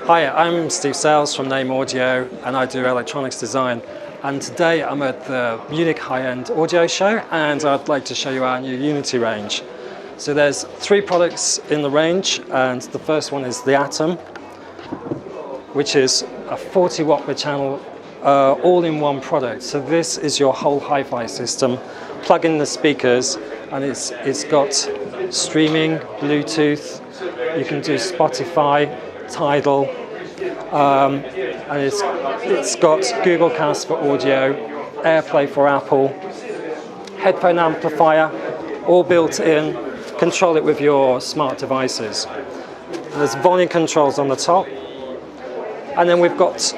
Hi, I'm Steve Sales from Naim Audio and I do electronics design. And today I'm at the Munich high-end audio show and I'd like to show you our new Uniti range. So there's 3 products in the range, and the first one is the Atom, which is a 40 watt per channel all-in-one product. So this is your whole hi-fi system. Plug in the speakers and it's got streaming, Bluetooth, you can do Spotify, Tidal, and it's got Google Cast for audio, AirPlay for Apple, headphone amplifier, all built in. Control it with your smart devices. There's volume controls on the top, and then we've got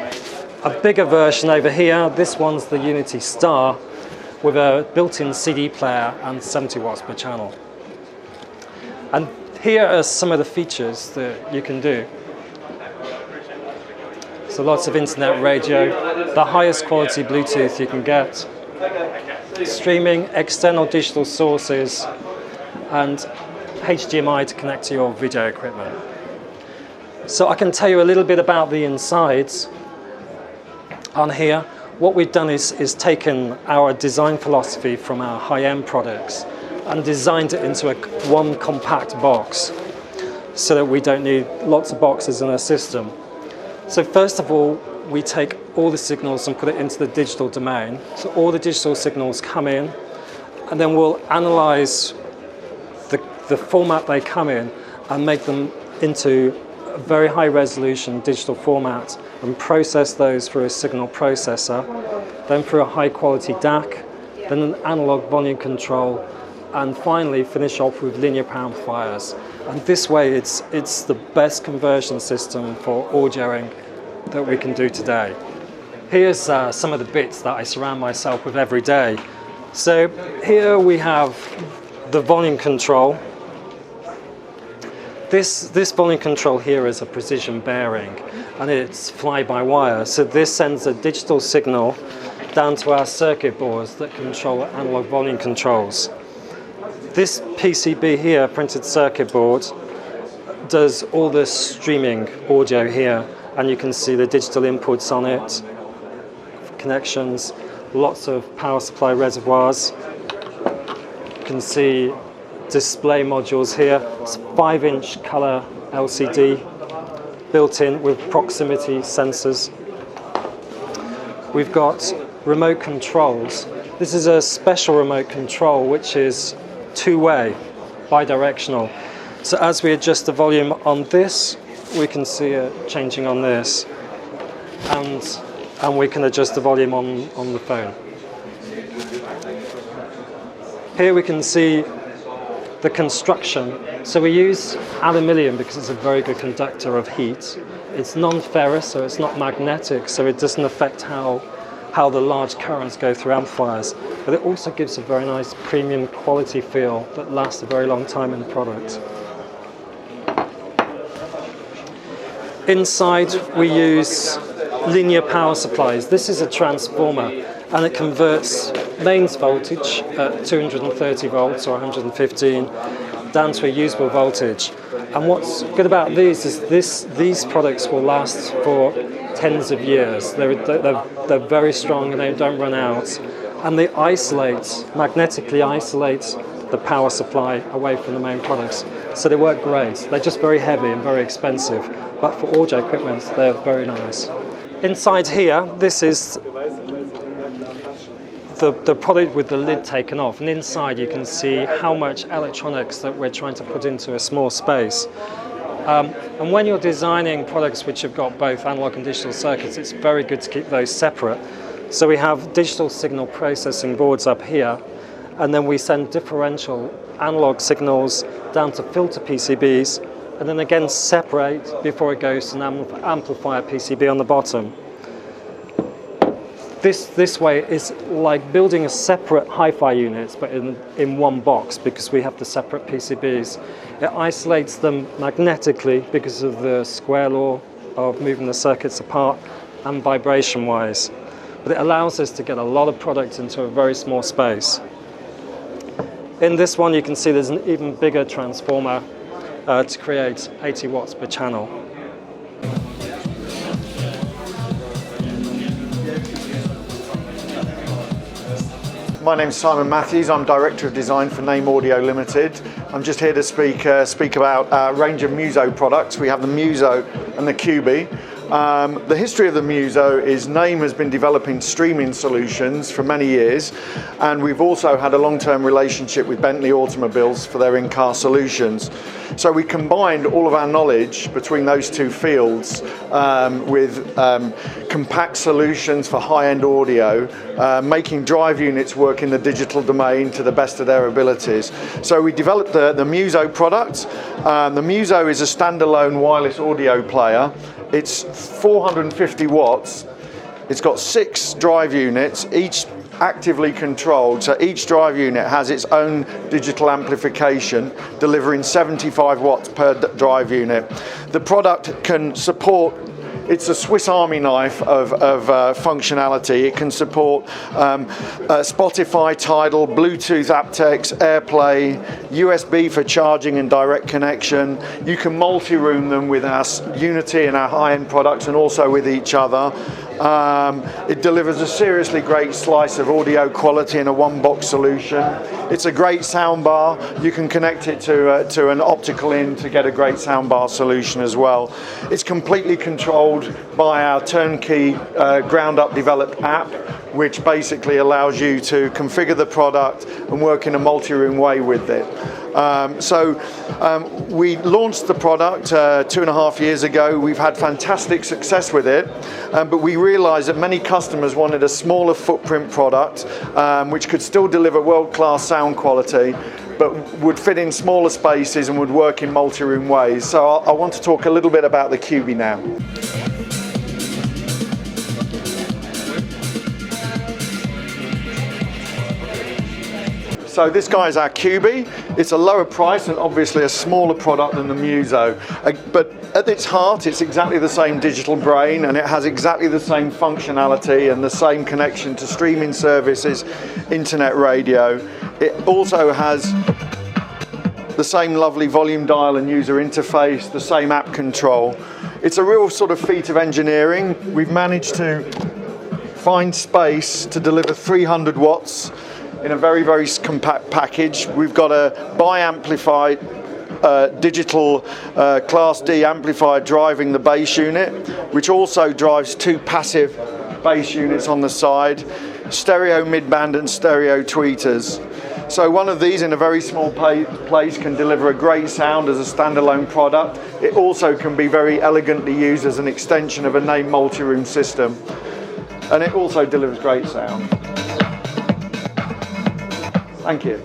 a bigger version over here. This one's the Uniti Star with a built-in CD player and 70 watts per channel. And here are some of the features that you can do. So lots of internet radio, the highest quality Bluetooth you can get, streaming, external digital sources, and HDMI to connect to your video equipment. So I can tell you a little bit about the insides on here. What we've done is taken our design philosophy from our high-end products and designed it into one compact box so that we don't need lots of boxes in a system. So first of all, we take all the signals and put it into the digital domain. So all the digital signals come in, and then we'll analyze the format they come in and make them into a very high resolution digital format and process those through a signal processor, then through a high quality DAC, then an analog volume control, and finally finish off with linear power amplifiers. And this way it's the best conversion system for audioing that we can do today. Here's some of the bits that I surround myself with every day. So here we have the volume control. This volume control here is a precision bearing and it's fly-by-wire. So this sends a digital signal down to our circuit boards that control analog volume controls. This PCB here, printed circuit board, does all the streaming audio here, and you can see the digital inputs on it, connections, lots of power supply reservoirs. You can see display modules here. It's a 5-inch color LCD built in with proximity sensors. We've got remote controls. This is a special remote control which is two-way, bidirectional. So as we adjust the volume on this, we can see it changing on this, and we can adjust the volume on the phone. Here we can see the construction. So we use aluminium because it's a very good conductor of heat. It's non-ferrous, so it's not magnetic, so it doesn't affect how the large currents go through amplifiers. But it also gives a very nice premium quality feel that lasts a very long time in the product. Inside we use linear power supplies. This is a transformer and it converts mains voltage at 230 volts or 115 down to a usable voltage. And what's good about these is these products will last for tens of years. They're very strong and they don't run out. And they magnetically isolate the power supply away from the main products. So they work great. They're just very heavy and very expensive. But for audio equipment, they're very nice. Inside here, this is the product with the lid taken off, and inside you can see how much electronics that we're trying to put into a small space. And when you're designing products which have got both analog and digital circuits, it's very good to keep those separate. So we have digital signal processing boards up here, and then we send differential analog signals down to filter PCBs, and then again separate before it goes to an amplifier PCB on the bottom. This way is like building a separate hi-fi unit, but in one box, because we have the separate PCBs. It isolates them magnetically because of the square law of moving the circuits apart and vibration-wise. But it allows us to get a lot of product into a very small space. In this one, you can see there's an even bigger transformer to create 80 watts per channel. My name's Simon Matthews. I'm Director of Design for Naim Audio Limited. I'm just here to speak about our range of Muzo products. We have the Muzo and the QB. The history of the Muzo is Naim has been developing streaming solutions for many years, and we've also had a long-term relationship with Bentley Automobiles for their in-car solutions. So we combined all of our knowledge between those two fields with compact solutions for high-end audio, making drive units work in the digital domain to the best of their abilities. So we developed the Muzo product. The Muzo is a standalone wireless audio player. It's 450 watts. It's got 6 drive units, each actively controlled, so each drive unit has its own digital amplification, delivering 75 watts per drive unit. The product can support, it's a Swiss Army knife of functionality. It can support Spotify, Tidal, Bluetooth, aptX, AirPlay, USB for charging and direct connection. You can multi-room them with our Uniti and our high-end products, and also with each other. It delivers a seriously great slice of audio quality in a one-box solution. It's a great soundbar. You can connect it to an optical in to get a great soundbar solution as well. It's completely controlled by our turnkey ground-up developed app, which basically allows you to configure the product and work in a multi-room way with it. We launched the product 2.5 years ago. We've had fantastic success with it, but we realized that many customers wanted a smaller footprint product, which could still deliver world-class sound quality, but would fit in smaller spaces and would work in multi-room ways. So I want to talk a little bit about the QB now. So this guy is our QB. It's a lower price and obviously a smaller product than the Muzo. But at its heart, it's exactly the same digital brain, and it has exactly the same functionality and the same connection to streaming services, internet radio. It also has the same lovely volume dial and user interface, the same app control. It's a real sort of feat of engineering. We've managed to find space to deliver 300 watts in a very, very compact package. We've got a bi-amplified digital Class D amplifier driving the bass unit, which also drives 2 passive bass units on the side, stereo midband and stereo tweeters. So one of these in a very small place can deliver a great sound as a standalone product. It also can be very elegantly used as an extension of a Naim multi-room system, and it also delivers great sound. Thank you.